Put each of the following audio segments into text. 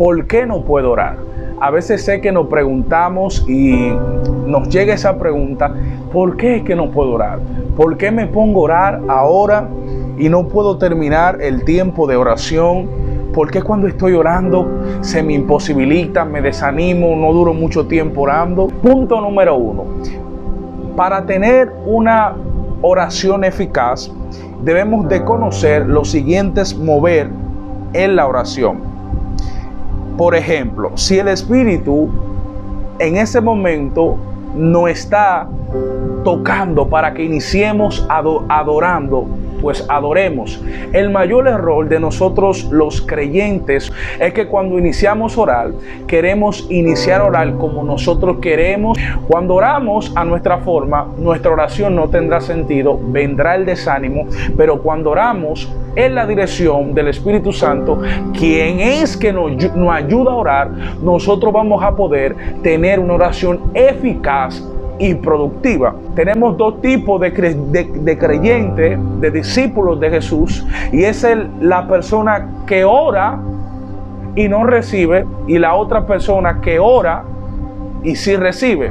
¿Por qué no puedo orar? A veces sé que nos preguntamos y nos llega esa pregunta, ¿por qué es que no puedo orar? ¿Por qué me pongo a orar ahora y no puedo terminar el tiempo de oración? ¿Por qué cuando estoy orando se me imposibilita, me desanimo, no duro mucho tiempo orando? Punto número 1. Para tener una oración eficaz, debemos de conocer los siguientes mover en la oración. Por ejemplo, si el Espíritu en ese momento nos está tocando para que iniciemos adorando, pues adoremos. El mayor error de nosotros los creyentes es que cuando iniciamos a orar, queremos iniciar a orar como nosotros queremos. Cuando oramos a nuestra forma, nuestra oración no tendrá sentido, vendrá el desánimo, pero cuando oramos en la dirección del Espíritu Santo, quien es que nos ayuda a orar, nosotros vamos a poder tener una oración eficaz y productiva. Tenemos dos tipos de creyentes, de discípulos de Jesús, y es la persona que ora y no recibe, y la otra persona que ora y sí recibe.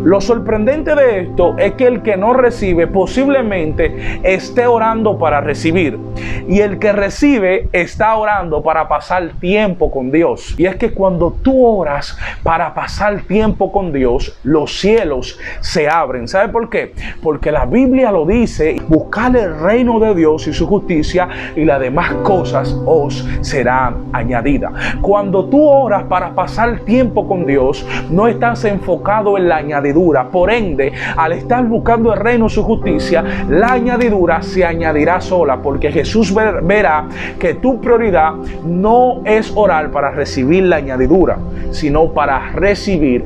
Lo sorprendente de esto es que el que no recibe posiblemente esté orando para recibir, y el que recibe está orando para pasar tiempo con Dios. Y es que cuando tú oras para pasar tiempo con Dios, los cielos se abren. ¿Sabe por qué? Porque la Biblia lo dice: buscad el reino de Dios y su justicia, y las demás cosas os serán añadidas. Cuando tú oras para pasar tiempo con Dios, no estás enfocado en la añadidura. Por ende, al estar buscando el reino y su justicia, la añadidura se añadirá sola, porque Jesús verá que tu prioridad no es orar para recibir la añadidura, sino para recibir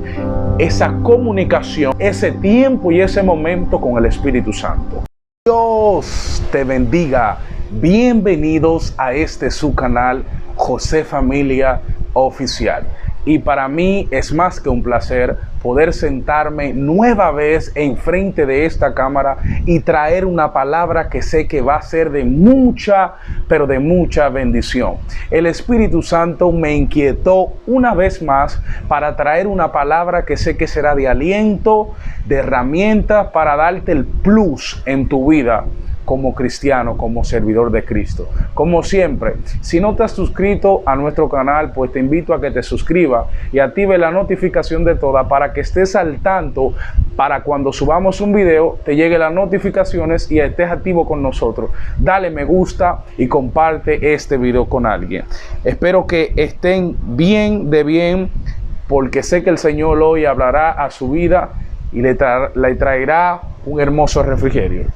esa comunicación, ese tiempo y ese momento con el Espíritu Santo. Dios te bendiga. Bienvenidos a su canal, José Familia Oficial. Y para mí es más que un placer poder sentarme nueva vez enfrente de esta cámara y traer una palabra que sé que va a ser de mucha, pero de mucha bendición. El Espíritu Santo me inquietó una vez más para traer una palabra que sé que será de aliento, de herramientas para darte el plus en tu vida como cristiano, como servidor de Cristo. Como siempre, si no te has suscrito a nuestro canal, pues te invito a que te suscribas y active la notificación de todas para que estés al tanto, para cuando subamos un video te lleguen las notificaciones y estés activo con nosotros. Dale me gusta y comparte este video con alguien. Espero que estén bien, porque sé que el Señor hoy hablará a su vida y le traerá un hermoso refrigerio.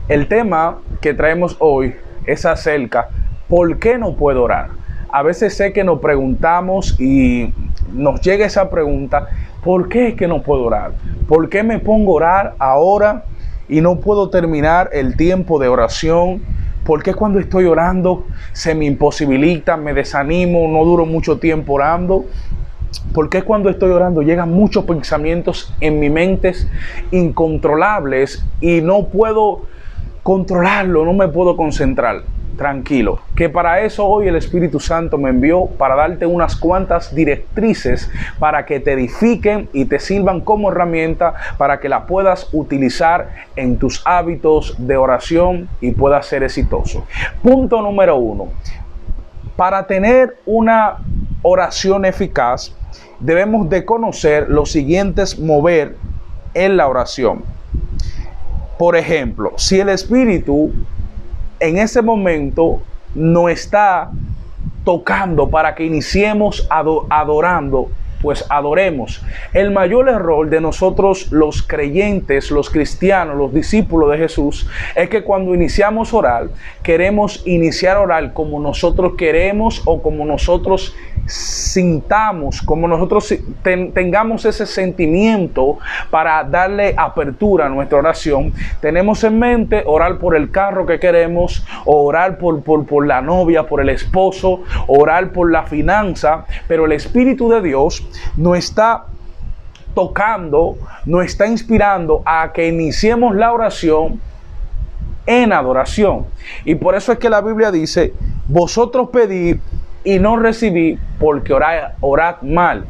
El tema que traemos hoy es acerca ¿por qué no puedo orar? A veces sé que nos preguntamos y nos llega esa pregunta, ¿por qué es que no puedo orar? ¿Por qué me pongo a orar ahora y no puedo terminar el tiempo de oración? ¿Por qué cuando estoy orando se me imposibilita, me desanimo, no duro mucho tiempo orando? ¿Por qué cuando estoy orando llegan muchos pensamientos en mi mente incontrolables y no puedo controlarlo, no me puedo concentrar? Tranquilo, que para eso hoy el Espíritu Santo me envió para darte unas cuantas directrices para que te edifiquen y te sirvan como herramienta para que la puedas utilizar en tus hábitos de oración y puedas ser exitoso. Punto número 1. Para tener una oración eficaz, debemos de conocer los siguientes mover en la oración. Por ejemplo, si el Espíritu en ese momento nos está tocando para que iniciemos adorando, pues adoremos. El mayor error de nosotros los creyentes, los cristianos, los discípulos de Jesús, es que cuando iniciamos a orar, queremos iniciar a orar como nosotros queremos o como nosotros sintamos, como nosotros tengamos ese sentimiento para darle apertura a nuestra oración. Tenemos en mente orar por el carro que queremos, o orar por la novia, por el esposo, orar por la finanza, pero el Espíritu de Dios nos está tocando, nos está inspirando a que iniciemos la oración en adoración. Y por eso es que la Biblia dice: vosotros pedid y no recibí porque orad mal.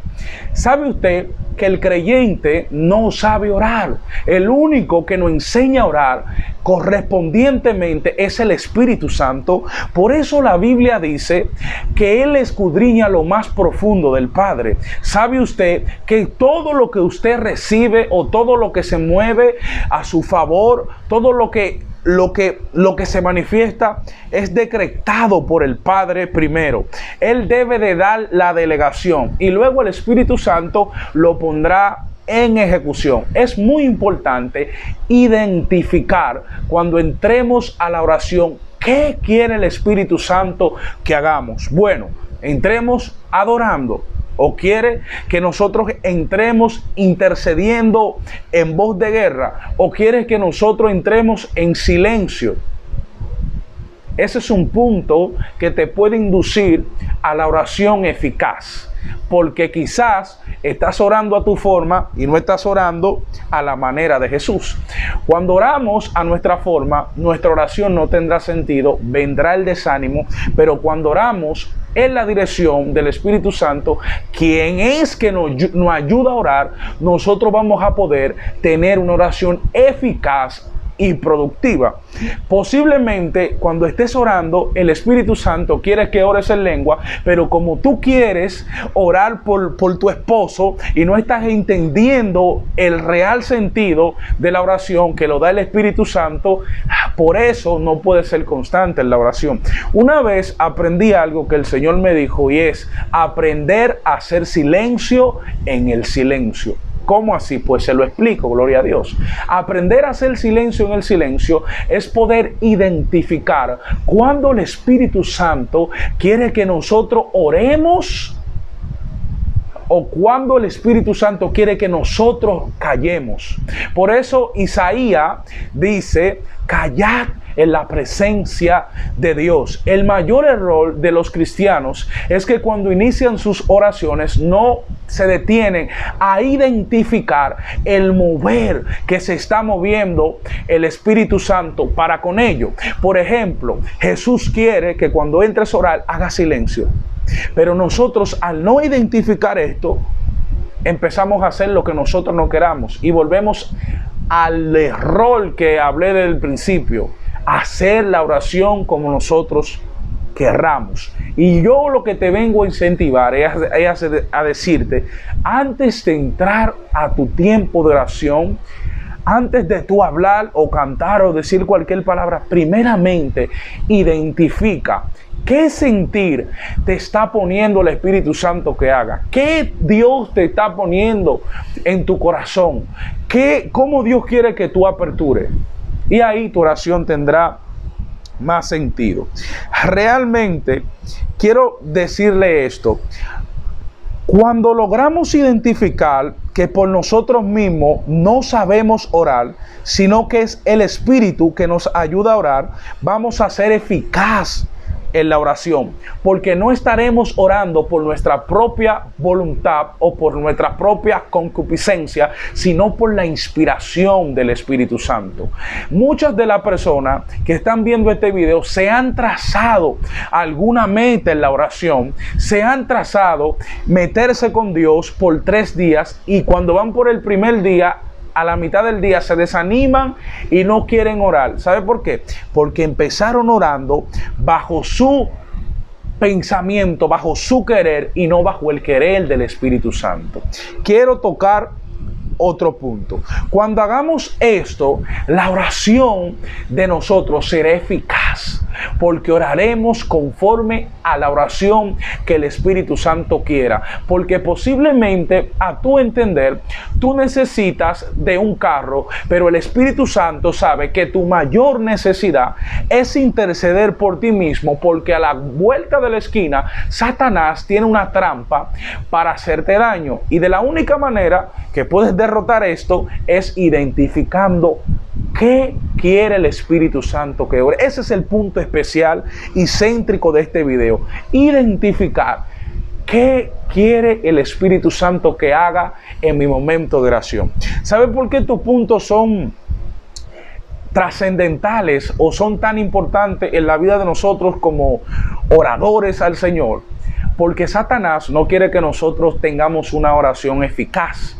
¿Sabe usted que el creyente no sabe orar? El único que nos enseña a orar correspondientemente es el Espíritu Santo. Por eso la Biblia dice que Él escudriña lo más profundo del Padre. ¿Sabe usted que todo lo que usted recibe o todo lo que se mueve a su favor, todo lo que se manifiesta es decretado por el Padre primero? Él debe de dar la delegación y luego el Espíritu Santo lo pondrá en ejecución. Es muy importante identificar cuando entremos a la oración qué quiere el Espíritu Santo que hagamos. Bueno, entremos adorando, o quiere que nosotros entremos intercediendo en voz de guerra, o quiere que nosotros entremos en silencio. Ese es un punto que te puede inducir a la oración eficaz, porque quizás estás orando a tu forma y no estás orando a la manera de Jesús. Cuando oramos a nuestra forma, nuestra oración no tendrá sentido, vendrá el desánimo, pero cuando oramos en la dirección del Espíritu Santo, quien es que nos ayuda a orar, nosotros vamos a poder tener una oración eficaz y productiva. Posiblemente cuando estés orando, el Espíritu Santo quiere que ores en lengua, pero como tú quieres orar por tu esposo y no estás entendiendo el real sentido de la oración que lo da el Espíritu Santo, por eso no puedes ser constante en la oración. Una vez aprendí algo que el Señor me dijo, y es aprender a hacer silencio en el silencio. ¿Cómo así? Pues se lo explico, gloria a Dios. Aprender a hacer silencio en el silencio es poder identificar cuando el Espíritu Santo quiere que nosotros oremos o cuando el Espíritu Santo quiere que nosotros callemos. Por eso Isaías dice, callad en la presencia de Dios. El mayor error de los cristianos es que cuando inician sus oraciones no se detienen a identificar el mover que se está moviendo el Espíritu Santo para con ello. Por ejemplo, Jesús quiere que cuando entres a orar haga silencio. Pero nosotros, al no identificar esto, empezamos a hacer lo que nosotros no queramos y volvemos al error que hablé del principio, hacer la oración como nosotros querramos. Y yo lo que te vengo a incentivar es a decirte, antes de entrar a tu tiempo de oración, antes de tú hablar o cantar o decir cualquier palabra, primeramente identifica qué sentir te está poniendo el Espíritu Santo que haga, qué Dios te está poniendo en tu corazón, cómo Dios quiere que tú apertures. Y ahí tu oración tendrá más sentido. Realmente quiero decirle esto. Cuando logramos identificar que por nosotros mismos no sabemos orar, sino que es el Espíritu que nos ayuda a orar, vamos a ser eficaz en la oración, porque no estaremos orando por nuestra propia voluntad o por nuestra propia concupiscencia, sino por la inspiración del Espíritu Santo. Muchas de las personas que están viendo este video se han trazado alguna meta en la oración, se han trazado meterse con Dios por 3 días y cuando van por el primer día, a la mitad del día se desaniman y no quieren orar. ¿Sabe por qué? Porque empezaron orando bajo su pensamiento, bajo su querer y no bajo el querer del Espíritu Santo. Quiero tocar otro punto. Cuando hagamos esto, la oración de nosotros será eficaz, porque oraremos conforme a la oración que el Espíritu Santo quiera. Porque posiblemente, a tu entender, tú necesitas de un carro, pero el Espíritu Santo sabe que tu mayor necesidad es interceder por ti mismo, porque a la vuelta de la esquina, Satanás tiene una trampa para hacerte daño. Y de la única manera que puedes derrotar esto es identificando qué quiere el Espíritu Santo que ore. Ese es el punto especial y céntrico de este video. Identificar qué quiere el Espíritu Santo que haga en mi momento de oración. ¿Sabe por qué estos puntos son trascendentales o son tan importantes en la vida de nosotros como oradores al Señor? Porque Satanás no quiere que nosotros tengamos una oración eficaz.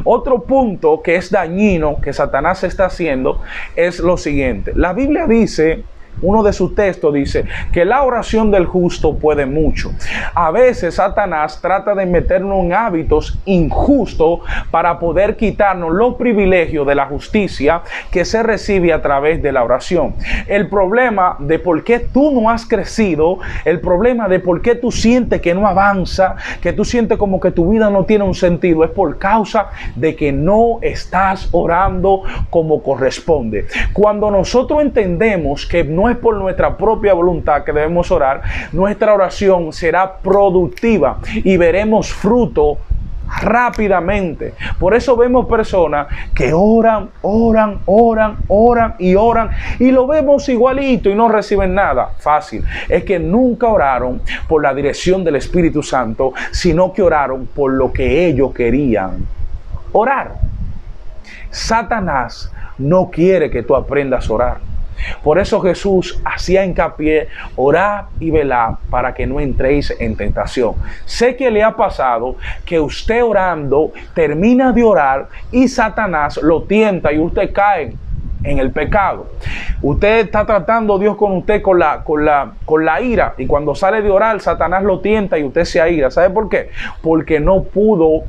Otro punto que es dañino que Satanás está haciendo es lo siguiente. La Biblia dice, uno de sus textos dice que la oración del justo puede mucho. A veces Satanás trata de meternos en hábitos injustos para poder quitarnos los privilegios de la justicia que se recibe a través de la oración. El problema de por qué tú no has crecido, el problema de por qué tú sientes que no avanza, que tú sientes como que tu vida no tiene un sentido, es por causa de que no estás orando como corresponde. Cuando nosotros entendemos que no es por nuestra propia voluntad que debemos orar, nuestra oración será productiva y veremos fruto rápidamente. Por eso vemos personas que oran y lo vemos igualito y no reciben nada. Fácil. Es que nunca oraron por la dirección del Espíritu Santo, sino que oraron por lo que ellos querían orar. Satanás no quiere que tú aprendas a orar. Por eso Jesús hacía hincapié, orad y velad para que no entréis en tentación. Sé que le ha pasado que usted orando termina de orar y Satanás lo tienta y usted cae en el pecado. Usted está tratando Dios con usted con la ira, y cuando sale de orar Satanás lo tienta y usted se aira. ¿Sabe por qué? Porque no pudo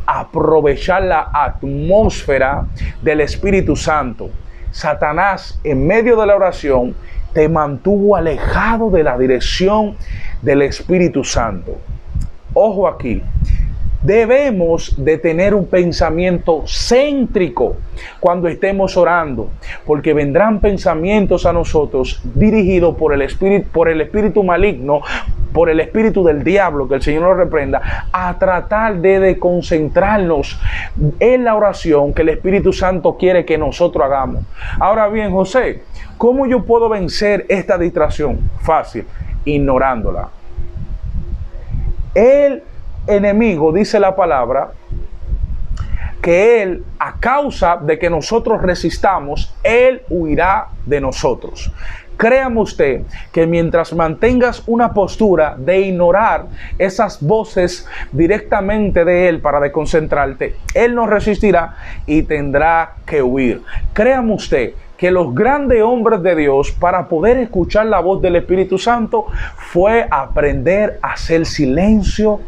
aprovechar la atmósfera del Espíritu Santo. Satanás, en medio de la oración, te mantuvo alejado de la dirección del Espíritu Santo. Ojo aquí, debemos de tener un pensamiento céntrico cuando estemos orando, porque vendrán pensamientos a nosotros dirigidos por el espíritu maligno, por el espíritu del diablo, que el Señor nos reprenda, a tratar de concentrarnos en la oración que el Espíritu Santo quiere que nosotros hagamos. Ahora bien, José, ¿cómo yo puedo vencer esta distracción? Fácil, ignorándola. El enemigo, dice la palabra, que él, a causa de que nosotros resistamos, él huirá de nosotros. Créame usted que mientras mantengas una postura de ignorar esas voces directamente de él para desconcentrarte, él no resistirá y tendrá que huir. Créame usted que los grandes hombres de Dios, para poder escuchar la voz del Espíritu Santo, fue aprender a hacer silencio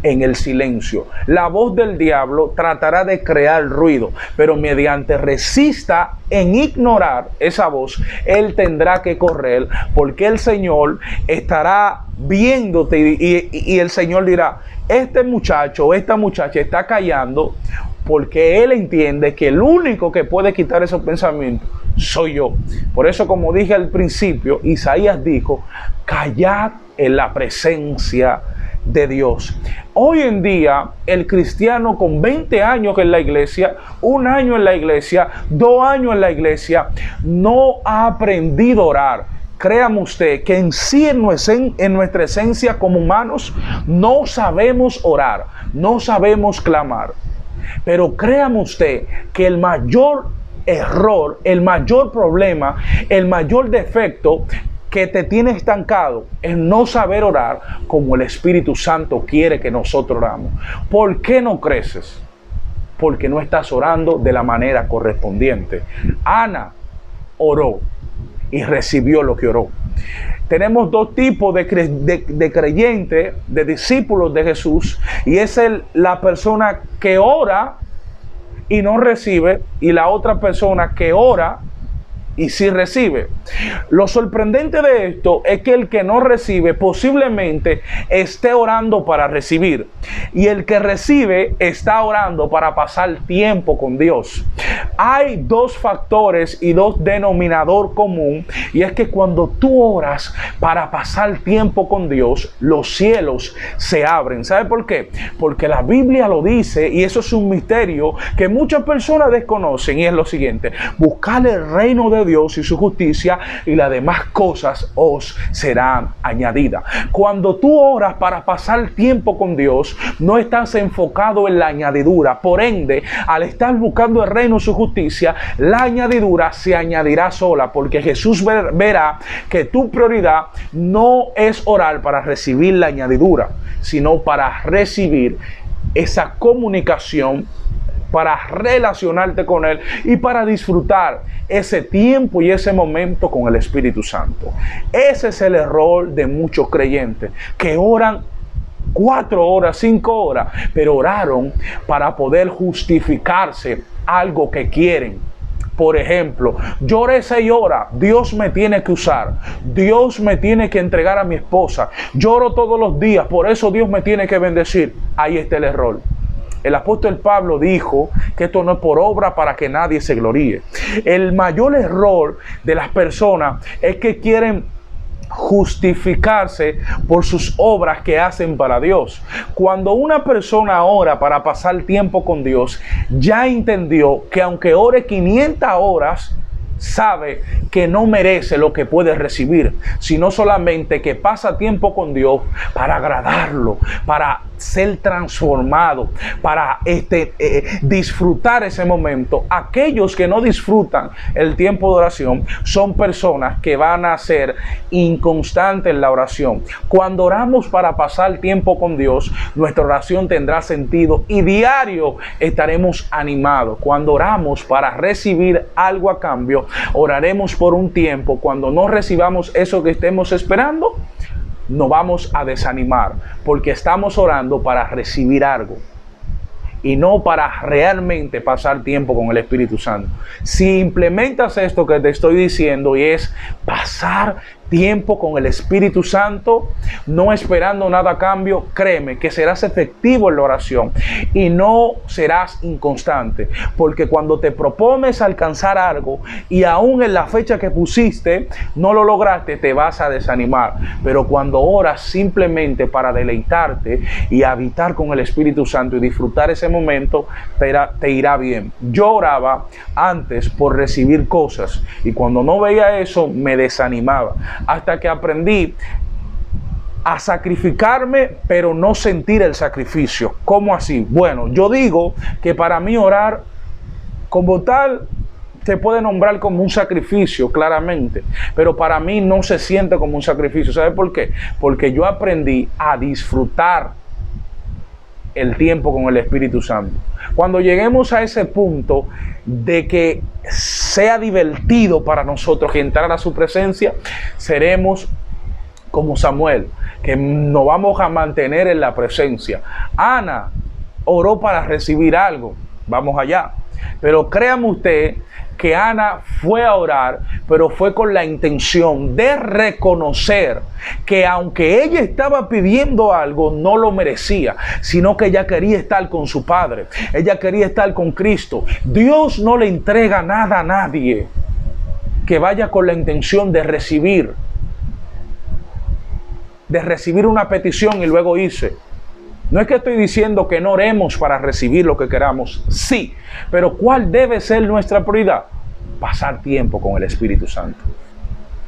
en el silencio. La voz del diablo tratará de crear ruido, pero mediante resista en ignorar esa voz, él tendrá que correr, porque el Señor estará viéndote y el Señor dirá, este muchacho o esta muchacha está callando porque él entiende que el único que puede quitar esos pensamientos soy yo. Por eso, como dije al principio, Isaías dijo, callad en la presencia de Dios. Hoy en día, el cristiano con 20 años en la iglesia, 1 año en la iglesia, 2 años en la iglesia, no ha aprendido a orar. Créame usted que en sí, en nuestra esencia como humanos, no sabemos orar, no sabemos clamar. Pero créame usted que el mayor error, el mayor problema, el mayor defecto que te tiene estancado es no saber orar como el Espíritu Santo quiere que nosotros oramos. ¿Por qué no creces? Porque no estás orando de la manera correspondiente. Ana oró y recibió lo que oró. Tenemos 2 tipos de creyentes, de discípulos de Jesús, y es la persona que ora y no recibe, y la otra persona que ora y sí recibe. Lo sorprendente de esto es que el que no recibe posiblemente esté orando para recibir, y el que recibe está orando para pasar tiempo con Dios. Hay 2 factores y 2 denominador común, y es que cuando tú oras para pasar tiempo con Dios, los cielos se abren. ¿Sabe por qué? Porque la Biblia lo dice, y eso es un misterio que muchas personas desconocen, y es lo siguiente: buscar el reino de Dios y su justicia, y las demás cosas os serán añadidas. Cuando tú oras para pasar tiempo con Dios, no estás enfocado en la añadidura. Por ende, al estar buscando el reino y su justicia, la añadidura se añadirá sola, porque Jesús verá que tu prioridad no es orar para recibir la añadidura, sino para recibir esa comunicación, para relacionarte con Él y para disfrutar ese tiempo y ese momento con el Espíritu Santo. Ese es el error de muchos creyentes que oran 4 horas, 5 horas, pero oraron para poder justificarse algo que quieren. Por ejemplo, yo oré 6 horas, Dios me tiene que usar, Dios me tiene que entregar a mi esposa, lloro todos los días, por eso Dios me tiene que bendecir. Ahí está el error. El apóstol Pablo dijo que esto no es por obra para que nadie se gloríe. El mayor error de las personas es que quieren justificarse por sus obras que hacen para Dios. Cuando una persona ora para pasar tiempo con Dios, ya entendió que aunque ore 500 horas, sabe que no merece lo que puede recibir, sino solamente que pasa tiempo con Dios para agradarlo, para ser transformado, para disfrutar ese momento. Aquellos que no disfrutan el tiempo de oración son personas que van a ser inconstantes en la oración. Cuando oramos para pasar tiempo con Dios, nuestra oración tendrá sentido y diario estaremos animados. Cuando oramos para recibir algo a cambio, oraremos por un tiempo. Cuando no recibamos eso que estemos esperando, nos vamos a desanimar, porque estamos orando para recibir algo y no para realmente pasar tiempo con el Espíritu Santo. Si implementas esto que te estoy diciendo, y es pasar tiempo con el Espíritu Santo, no esperando nada a cambio, créeme que serás efectivo en la oración y no serás inconstante, porque cuando te propones alcanzar algo y aún en la fecha que pusiste no lo lograste, te vas a desanimar. Pero cuando oras simplemente para deleitarte y habitar con el Espíritu Santo y disfrutar ese momento, te irá bien. Yo oraba antes por recibir cosas y cuando no veía eso me desanimaba, hasta que aprendí a sacrificarme, pero no sentir el sacrificio. ¿Cómo así? Bueno, yo digo que para mí orar como tal se puede nombrar como un sacrificio, claramente, pero para mí no se siente como un sacrificio. ¿Sabe por qué? Porque yo aprendí a disfrutar el tiempo con el Espíritu Santo. Cuando lleguemos a ese punto de que sea divertido para nosotros entrar a su presencia, seremos como Samuel, que nos vamos a mantener en la presencia. Ana oró para recibir algo, vamos allá. Pero créame usted que Ana fue a orar, pero fue con la intención de reconocer que aunque ella estaba pidiendo algo, no lo merecía, sino que ella quería estar con su Padre, ella quería estar con Cristo. Dios no le entrega nada a nadie que vaya con la intención de recibir una petición y luego irse. No es que estoy diciendo que no oremos para recibir lo que queramos, sí, pero ¿cuál debe ser nuestra prioridad? Pasar tiempo con el Espíritu Santo.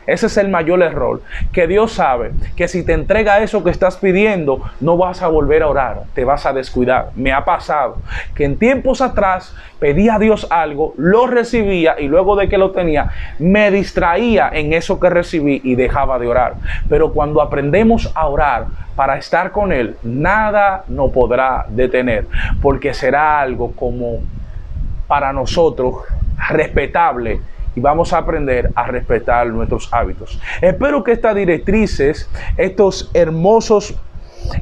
Ese es el mayor error, que Dios sabe que si te entrega eso que estás pidiendo, no vas a volver a orar, te vas a descuidar. Me ha pasado que en tiempos atrás pedía a Dios algo, lo recibía y luego de que lo tenía, me distraía en eso que recibí y dejaba de orar. Pero cuando aprendemos a orar para estar con Él, nada nos podrá detener, porque será algo como para nosotros respetable, y vamos a aprender a respetar nuestros hábitos. Espero que estas directrices, estos hermosos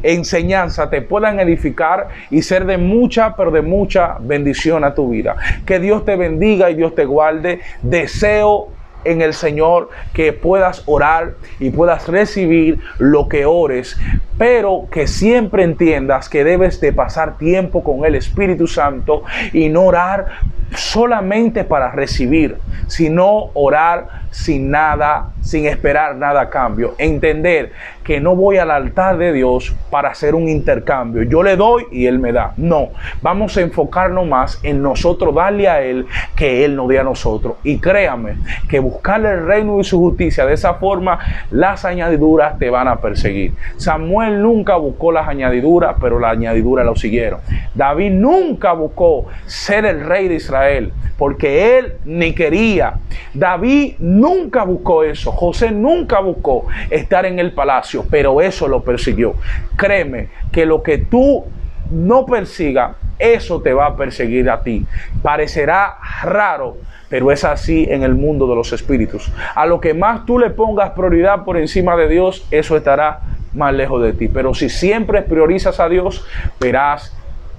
enseñanzas te puedan edificar y ser de mucha, pero de mucha bendición a tu vida. Que Dios te bendiga y Dios te guarde. Deseo en el Señor que puedas orar y puedas recibir lo que ores pero que siempre entiendas que debes de pasar tiempo con el Espíritu Santo y no orar solamente para recibir, sino orar sin nada, sin esperar nada a cambio. Entender que no voy al altar de Dios para hacer un intercambio. Yo le doy y Él me da. No, vamos a enfocarnos más en nosotros darle a Él que Él nos dé a nosotros. Y créame que buscarle el reino y su justicia, de esa forma las añadiduras te van a perseguir. Samuel nunca buscó las añadiduras, pero las añadiduras lo siguieron. David nunca buscó ser el rey de Israel, porque él ni quería. David nunca buscó eso. José nunca buscó estar en el palacio, pero eso lo persiguió. Créeme que lo que tú no persigas, eso te va a perseguir a ti. Parecerá raro, pero es así en el mundo de los espíritus. A lo que más tú le pongas prioridad por encima de Dios, eso estará más lejos de ti. Pero si siempre priorizas a Dios, verás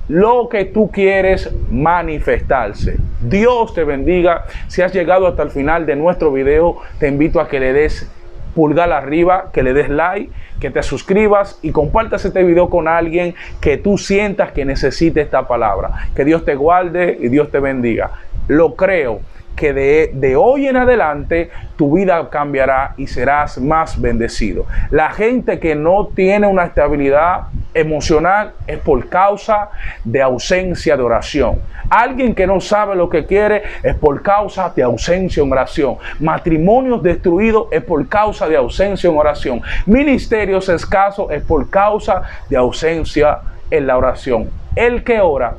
lo que tú quieres manifestarse. Dios te bendiga. Si has llegado hasta el final de nuestro video, te invito a que le des pulgar arriba, que le des like, que te suscribas y compartas este video con alguien que tú sientas que necesite esta palabra. Que Dios te guarde y Dios te bendiga. Lo creo que de hoy en adelante tu vida cambiará y serás más bendecido. La gente que no tiene una estabilidad emocional es por causa de ausencia de oración. Alguien que no sabe lo que quiere es por causa de ausencia en oración. Matrimonios destruidos es por causa de ausencia en oración. Ministerios escasos es por causa de ausencia en la oración. El que ora,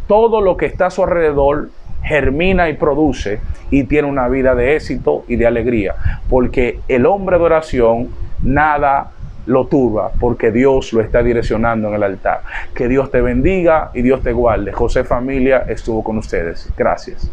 todo lo que está a su alrededor germina y produce y tiene una vida de éxito y de alegría, porque el hombre de oración nada lo turba, porque Dios lo está direccionando en el altar. Que Dios te bendiga y Dios te guarde. José Familia estuvo con ustedes. Gracias.